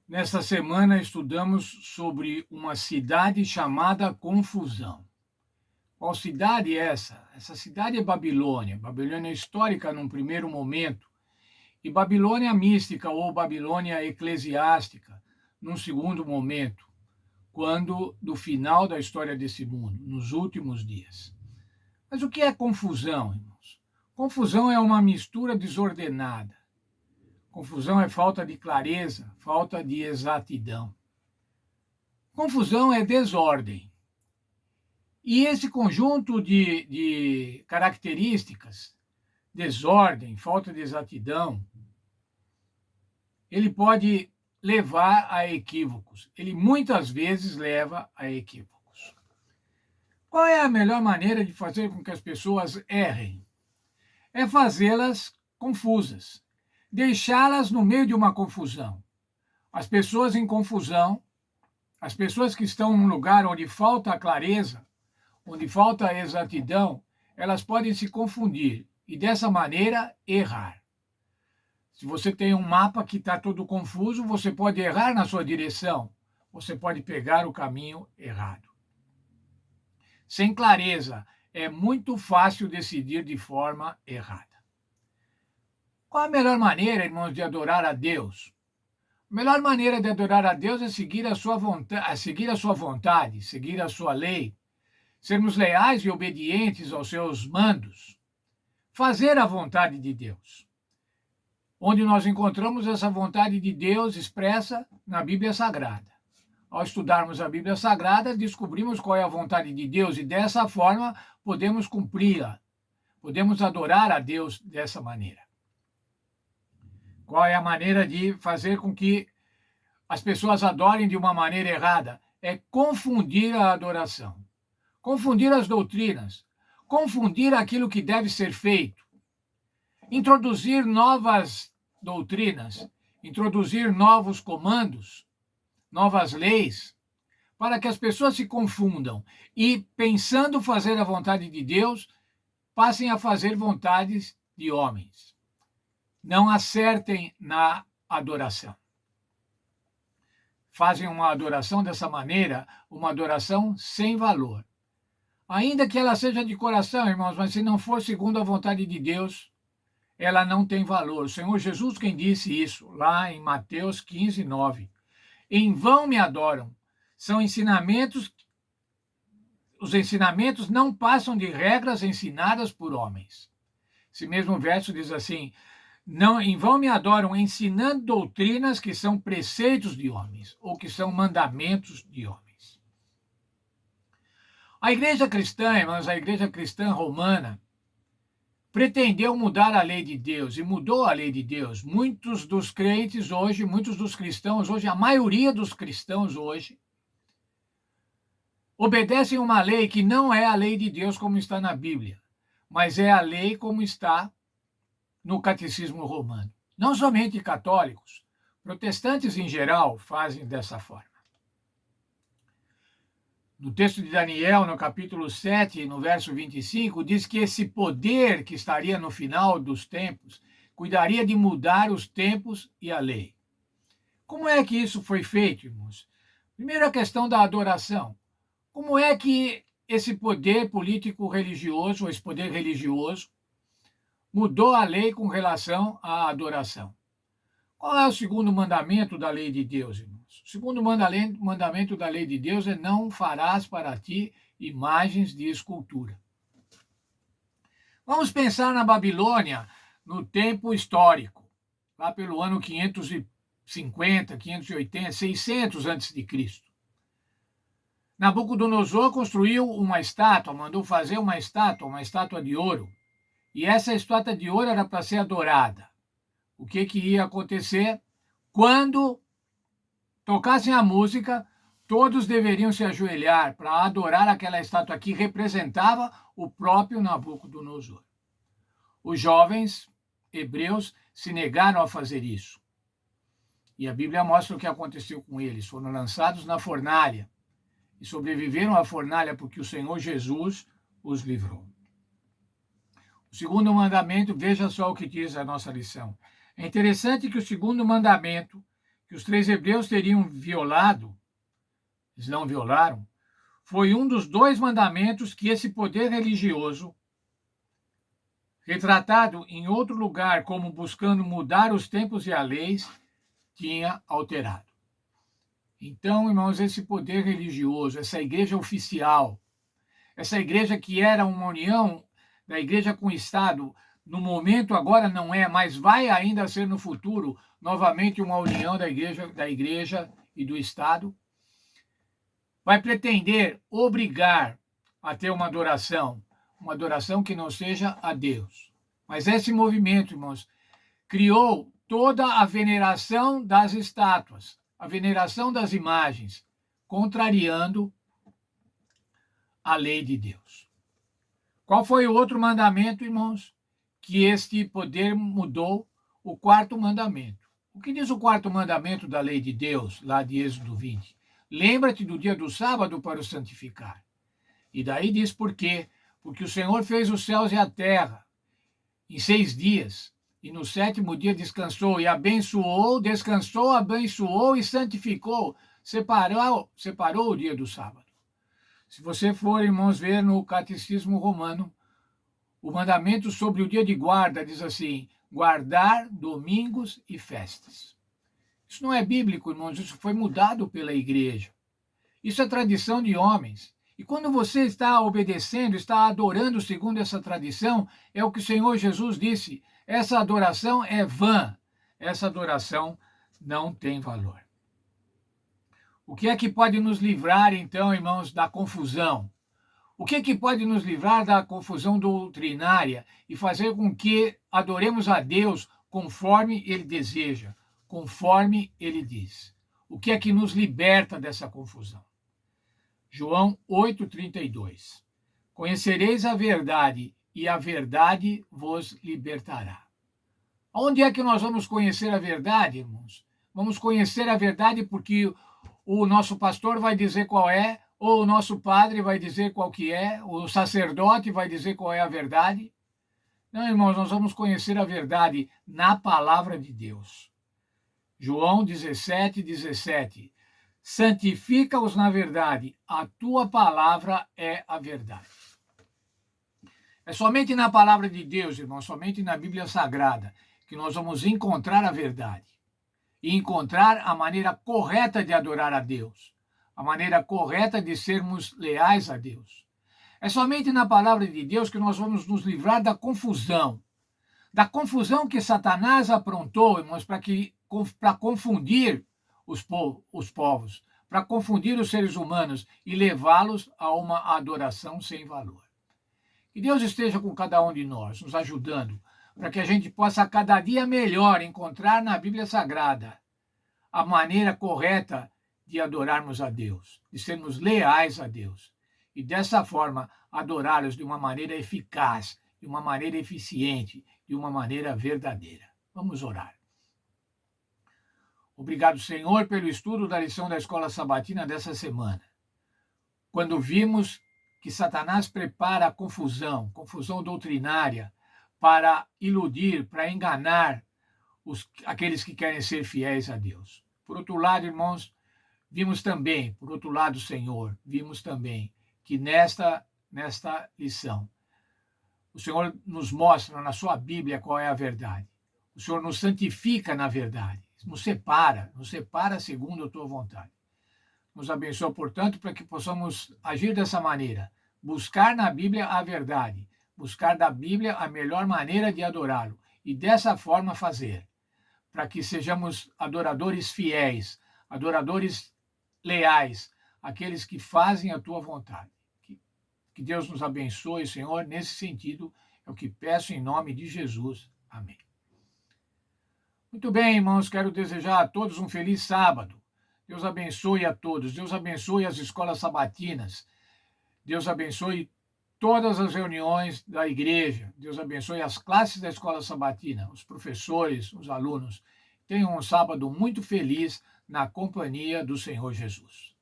Nesta semana estudamos sobre uma cidade chamada Confusão. Qual cidade é essa? Essa cidade é Babilônia. Babilônia histórica num primeiro momento e Babilônia mística ou Babilônia eclesiástica num segundo momento, quando do final da história desse mundo, nos últimos dias. Mas o que é confusão, irmãos? Confusão é uma mistura desordenada. Confusão é falta de clareza, falta de exatidão. Confusão é desordem. E esse conjunto de características, desordem, falta de exatidão, ele pode levar a equívocos. Ele muitas vezes leva a equívocos. Qual é a melhor maneira de fazer com que as pessoas errem? É fazê-las confusas, deixá-las no meio de uma confusão. As pessoas em confusão, as pessoas que estão num lugar onde falta a clareza, onde falta a exatidão, elas podem se confundir e, dessa maneira, errar. Se você tem um mapa que está todo confuso, você pode errar na sua direção, você pode pegar o caminho errado. Sem clareza, é muito fácil decidir de forma errada. Qual a melhor maneira, irmãos, de adorar a Deus? A melhor maneira de adorar a Deus é seguir a sua vontade, seguir a sua lei, sermos leais e obedientes aos seus mandos, fazer a vontade de Deus. Onde nós encontramos essa vontade de Deus expressa na Bíblia Sagrada. Ao estudarmos a Bíblia Sagrada, descobrimos qual é a vontade de Deus e dessa forma podemos cumpri-la, podemos adorar a Deus dessa maneira. Qual é a maneira de fazer com que as pessoas adorem de uma maneira errada? É confundir a adoração, confundir as doutrinas, confundir aquilo que deve ser feito, introduzir novas doutrinas, introduzir novos comandos, novas leis, para que as pessoas se confundam e, pensando fazer a vontade de Deus, passem a fazer vontades de homens. Não acertem na adoração. Fazem uma adoração dessa maneira, uma adoração sem valor. Ainda que ela seja de coração, irmãos, mas se não for segundo a vontade de Deus, ela não tem valor. O Senhor Jesus quem disse isso, lá em Mateus 15, 9. Em vão me adoram. São ensinamentos, os ensinamentos não passam de regras ensinadas por homens. Esse mesmo verso diz assim, não, em vão me adoram ensinando doutrinas que são preceitos de homens, ou que são mandamentos de homens. A igreja cristã, irmãos, a igreja cristã romana, pretendeu mudar a lei de Deus e mudou a lei de Deus. Muitos dos crentes hoje, muitos dos cristãos hoje, a maioria dos cristãos hoje, obedecem uma lei que não é a lei de Deus como está na Bíblia, mas é a lei como está no catecismo romano. Não somente católicos, protestantes em geral fazem dessa forma. No texto de Daniel, no capítulo 7, no verso 25, diz que esse poder que estaria no final dos tempos cuidaria de mudar os tempos e a lei. Como é que isso foi feito, irmãos? Primeiro, a questão da adoração. Como é que esse poder político-religioso, esse poder religioso, mudou a lei com relação à adoração? Qual é o segundo mandamento da lei de Deus, irmãos? O segundo mandamento da lei de Deus é não farás para ti imagens de escultura. Vamos pensar na Babilônia no tempo histórico, lá pelo ano 550, 580, 600 a.C. Nabucodonosor construiu uma estátua, mandou fazer uma estátua de ouro. E essa estátua de ouro era para ser adorada. O que ia acontecer? Quando tocassem a música, todos deveriam se ajoelhar para adorar aquela estátua que representava o próprio Nabucodonosor. Os jovens hebreus se negaram a fazer isso. E a Bíblia mostra o que aconteceu com eles. Foram lançados na fornalha e sobreviveram à fornalha porque o Senhor Jesus os livrou. O segundo mandamento, veja só o que diz a nossa lição. É interessante que o segundo mandamento, que os 3 hebreus teriam violado, eles não violaram, foi um dos 2 mandamentos que esse poder religioso, retratado em outro lugar como buscando mudar os tempos e as leis, tinha alterado. Então, irmãos, esse poder religioso, essa igreja oficial, essa igreja que era uma união da igreja com o Estado, no momento agora não é, mas vai ainda ser no futuro, novamente uma união da igreja e do Estado, vai pretender obrigar a ter uma adoração que não seja a Deus. Mas esse movimento, irmãos, criou toda a veneração das estátuas, a veneração das imagens, contrariando a lei de Deus. Qual foi o outro mandamento, irmãos? Que este poder mudou, o 4º mandamento. O que diz o 4º mandamento da lei de Deus, lá de Êxodo 20? Lembra-te do dia do sábado para o santificar. E daí diz por quê? Porque o Senhor fez os céus e a terra em 6 dias, e no 7º dia descansou, e abençoou, descansou, abençoou e santificou, separou o dia do sábado. Se você for, irmãos, ver no Catecismo Romano, o mandamento sobre o dia de guarda diz assim: guardar domingos e festas. Isso não é bíblico, irmãos, isso foi mudado pela igreja. Isso é tradição de homens. E quando você está obedecendo, está adorando segundo essa tradição, é o que o Senhor Jesus disse: essa adoração é vã, essa adoração não tem valor. O que é que pode nos livrar, então, irmãos, da confusão? O que é que pode nos livrar da confusão doutrinária e fazer com que adoremos a Deus conforme Ele deseja, conforme Ele diz? O que é que nos liberta dessa confusão? João 8,32. Conhecereis a verdade, e a verdade vos libertará. Onde é que nós vamos conhecer a verdade, irmãos? Vamos conhecer a verdade porque o nosso pastor vai dizer qual é, ou o nosso padre vai dizer qual que é, o sacerdote vai dizer qual é a verdade. Não, irmãos, nós vamos conhecer a verdade na palavra de Deus. João 17:17. Santifica-os na verdade, a tua palavra é a verdade. É somente na palavra de Deus, irmão, somente na Bíblia Sagrada, que nós vamos encontrar a verdade e encontrar a maneira correta de adorar a Deus, a maneira correta de sermos leais a Deus. É somente na palavra de Deus que nós vamos nos livrar da confusão que Satanás aprontou, irmãos, para confundir os povos, para confundir os seres humanos e levá-los a uma adoração sem valor. Que Deus esteja com cada um de nós, nos ajudando, para que a gente possa cada dia melhor encontrar na Bíblia Sagrada a maneira correta de adorarmos a Deus, de sermos leais a Deus. E dessa forma, adorá-los de uma maneira eficaz, de uma maneira eficiente, de uma maneira verdadeira. Vamos orar. Obrigado, Senhor, pelo estudo da lição da Escola Sabatina dessa semana. Quando vimos que Satanás prepara a confusão doutrinária, para iludir, para enganar aqueles que querem ser fiéis a Deus. Por outro lado, irmãos, vimos também, por outro lado, Senhor, vimos também que nesta lição, o Senhor nos mostra na sua Bíblia qual é a verdade. O Senhor nos santifica na verdade, nos separa segundo a tua vontade. Nos abençoa, portanto, para que possamos agir dessa maneira, buscar na Bíblia a verdade, buscar da Bíblia a melhor maneira de adorá-lo e dessa forma fazer, para que sejamos adoradores fiéis, adoradores leais, aqueles que fazem a tua vontade. Que Deus nos abençoe, Senhor, nesse sentido, é o que peço em nome de Jesus. Amém. Muito bem, irmãos, quero desejar a todos um feliz sábado. Deus abençoe a todos, Deus abençoe as escolas sabatinas, Deus abençoe todas as reuniões da igreja, Deus abençoe as classes da escola sabatina, os professores, os alunos. Tenham um sábado muito feliz na companhia do Senhor Jesus.